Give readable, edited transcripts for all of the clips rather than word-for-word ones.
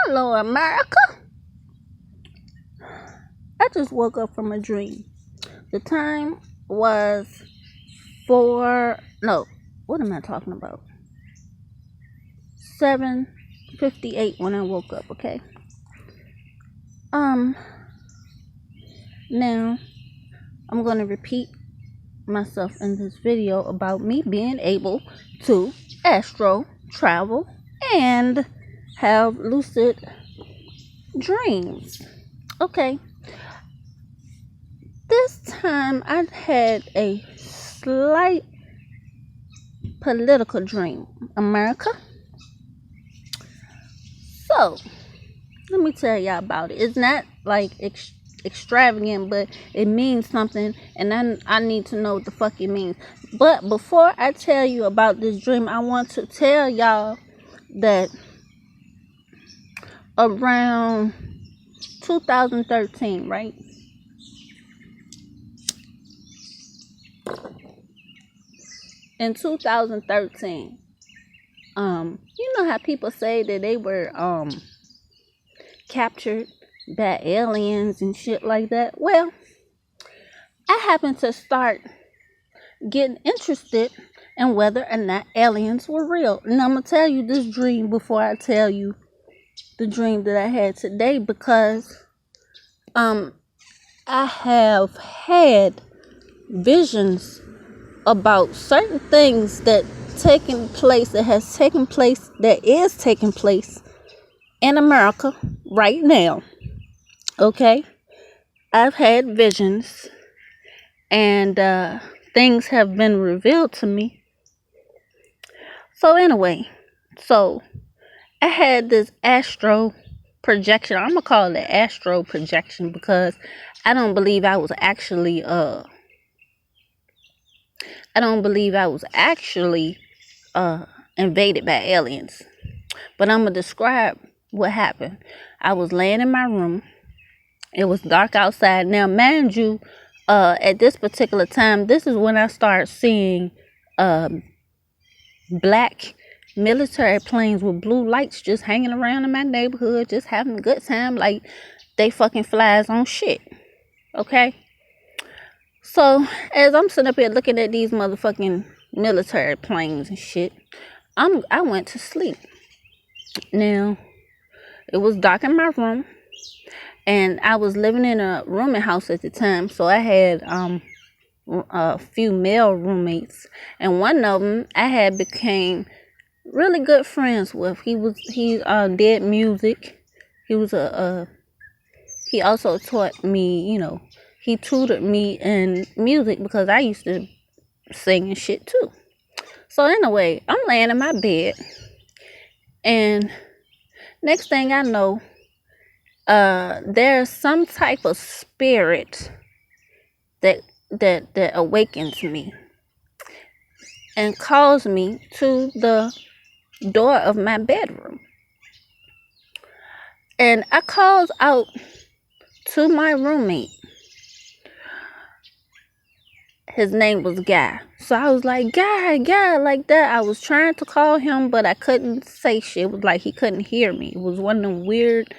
Hello, America. I just woke up from a dream. The time was what am I talking about? 7:58 when I woke up, okay? Now I'm going to repeat myself in this video about me being able to astro travel and have lucid dreams. Okay. This time I had a slight political dream, America. So, let me tell y'all about it. It's not like extravagant, but it means something, and I need to know what the fuck it means. But before I tell you about this dream, I want to tell y'all that around 2013, right? In 2013, you know how people say that they were captured by aliens and shit like that? Well, I happened to start getting interested in whether or not aliens were real. And I'm gonna tell you this dream before I tell you the dream that I had today, because I have had visions about certain things that is taking place in America right now. Okay, I've had visions, and things have been revealed to me. So anyway, I had this astro projection. I'm gonna call it astro projection because I don't believe I was actually invaded by aliens. But I'm gonna describe what happened. I was laying in my room. It was dark outside. Now, mind you, at this particular time, this is when I started seeing black military planes with blue lights just hanging around in my neighborhood, just having a good time like they fucking flies on shit. Okay? So, as I'm sitting up here looking at these motherfucking military planes and shit, I went to sleep. Now, it was dark in my room, and I was living in a rooming house at the time, so I had a few male roommates, and one of them I had became really good friends with. He did music. He also taught me, he tutored me in music because I used to sing and shit too. So anyway, I'm laying in my bed, and next thing I know, there's some type of spirit that awakens me and calls me to the door of my bedroom. And I calls out to my roommate. His name was Guy. So I was like, Guy, like that. I was trying to call him, but I couldn't say shit. It was like he couldn't hear me. It was one of them weird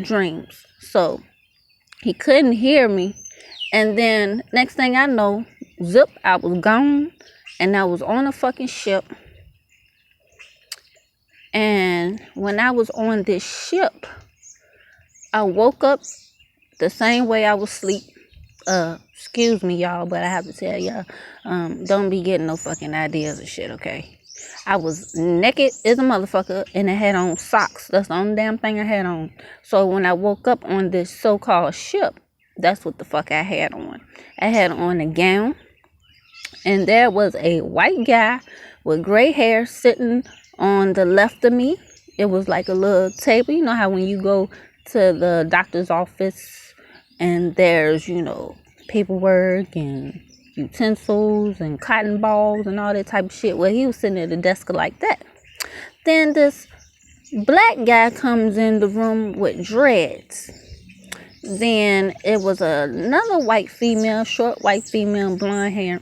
dreams. So he couldn't hear me. And then next thing I know, zip, I was gone. And I was on a fucking ship. And when I was on this ship, I woke up the same way I was asleep. Excuse me, y'all, but I have to tell y'all, don't be getting no fucking ideas and shit, okay? I was naked as a motherfucker, and I had on socks. That's the only damn thing I had on. So when I woke up on this so-called ship, that's what the fuck I had on. I had on a gown, and there was a white guy with gray hair sitting on the left of me. It was like a little table. You know how when you go to the doctor's office and there's, paperwork and utensils and cotton balls and all that type of shit. Well, he was sitting at the desk like that. Then this black guy comes in the room with dreads. Then it was another white female, short white female, blonde hair.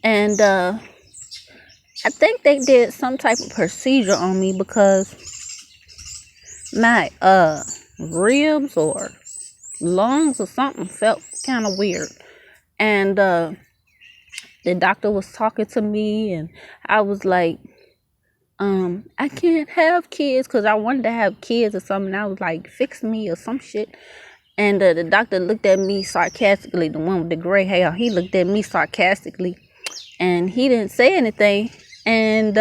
And I think they did some type of procedure on me because my ribs or lungs or something felt kind of weird. And the doctor was talking to me, and I was like, I can't have kids, because I wanted to have kids or something. I was like, fix me or some shit. And the doctor looked at me sarcastically, the one with the gray hair. He looked at me sarcastically, and he didn't say anything. And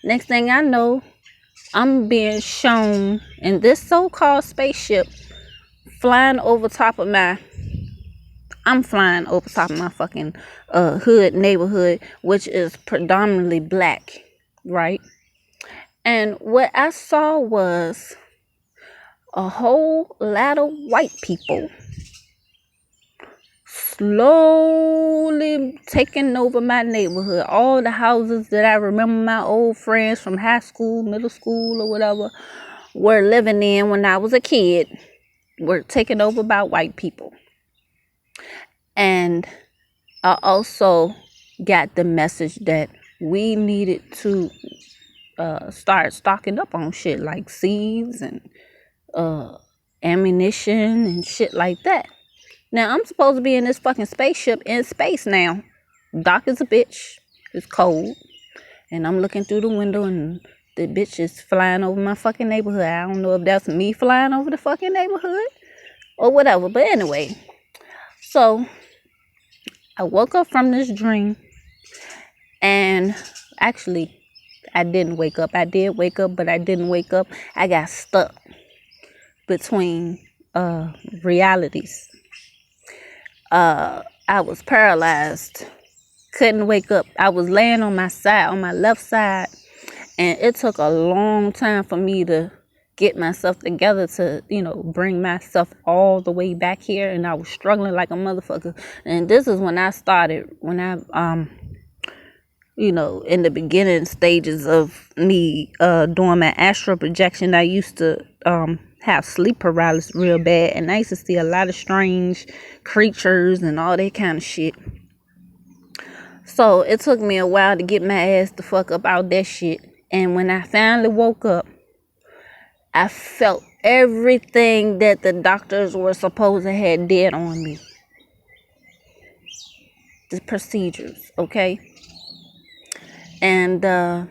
next thing I know, I'm being shown in this so-called spaceship flying over top of my fucking hood neighborhood, which is predominantly black, right? And what I saw was a whole lot of white people slowly taking over my neighborhood. All the houses that I remember my old friends from high school, middle school, or whatever were living in when I was a kid were taken over by white people. And I also got the message that we needed to start stocking up on shit like seeds and ammunition and shit like that. Now, I'm supposed to be in this fucking spaceship in space now. Doc is a bitch. It's cold. And I'm looking through the window, and the bitch is flying over my fucking neighborhood. I don't know if that's me flying over the fucking neighborhood or whatever. But anyway, so I woke up from this dream, and actually, I didn't wake up. I did wake up, but I didn't wake up. I got stuck between realities. I was paralyzed. Couldn't wake up. I was laying on my side, on my left side, and it took a long time for me to get myself together to, bring myself all the way back here, and I was struggling like a motherfucker. And this is when I started, when I in the beginning stages of me doing my Astroprojection. I used to have sleep paralysis real bad, and I used to see a lot of strange creatures and all that kind of shit. So it took me a while to get my ass the fuck up out that shit. And when I finally woke up, I felt everything that the doctors were supposed to have did on me. The procedures, okay? And that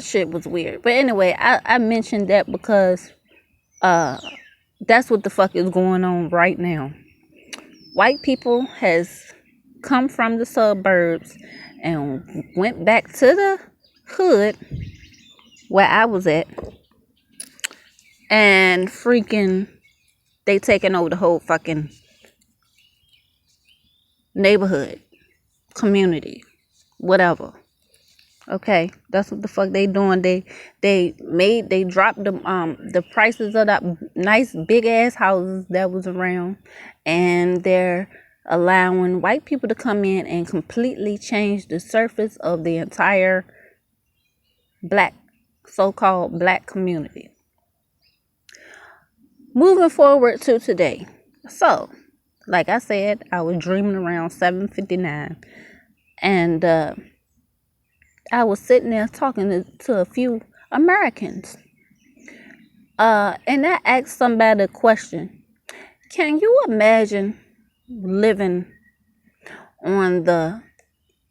shit was weird. But anyway, I mentioned that because that's what the fuck is going on right now. White people has come from the suburbs and went back to the hood where I was at, and freaking they taking over the whole fucking neighborhood, community, whatever. Okay, that's what the fuck they doing. They dropped the prices of that nice big ass houses that was around, and they're allowing white people to come in and completely change the surface of the entire so-called black community. Moving forward to today. So, like I said, I was dreaming around 7:59, and I was sitting there talking to a few Americans. And I asked somebody a question. Can you imagine living on the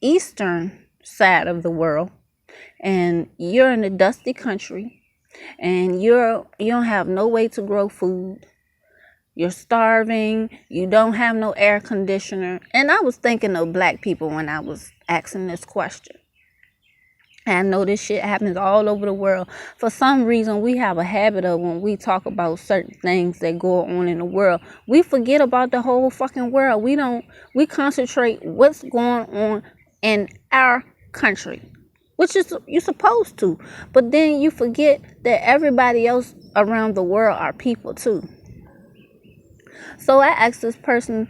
eastern side of the world, and you're in a dusty country, and you don't have no way to grow food? You're starving. You don't have no air conditioner. And I was thinking of black people when I was asking this question. I know this shit happens all over the world. For some reason, we have a habit of, when we talk about certain things that go on in the world, we forget about the whole fucking world. We concentrate what's going on in our country, which is you're supposed to. But then you forget that everybody else around the world are people too. So I asked this person,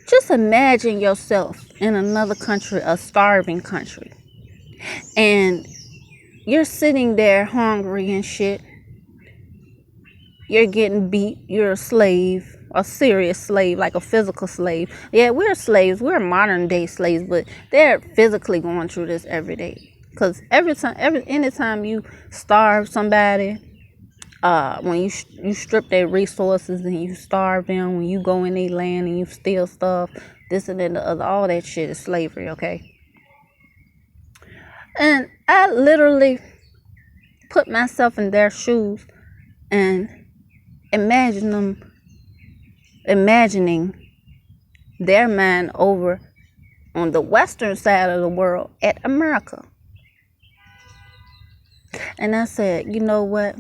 just imagine yourself in another country, a starving country. And you're sitting there hungry and shit. You're getting beat. You're a slave, a serious slave, like a physical slave. Yeah, we're slaves. We're modern day slaves, but they're physically going through this every day. Because anytime you starve somebody, when you strip their resources and you starve them, when you go in their land and you steal stuff, this and then the other, all that shit is slavery, okay? And I literally put myself in their shoes and imagining their mind over on the western side of the world at America. And I said, you know what?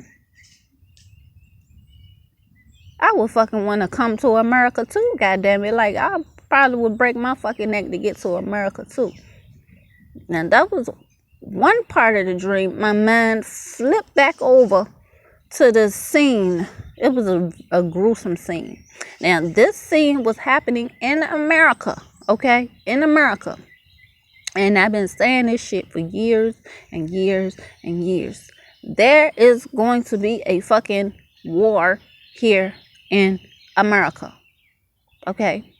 I would fucking want to come to America too, goddamn it. Like, I probably would break my fucking neck to get to America too. Now, that was one part of the dream. My mind flipped back over to the scene. It was a gruesome scene. Now, this scene was happening in America, okay? In America. And I've been saying this shit for years and years and years. There is going to be a fucking war here in America. Okay?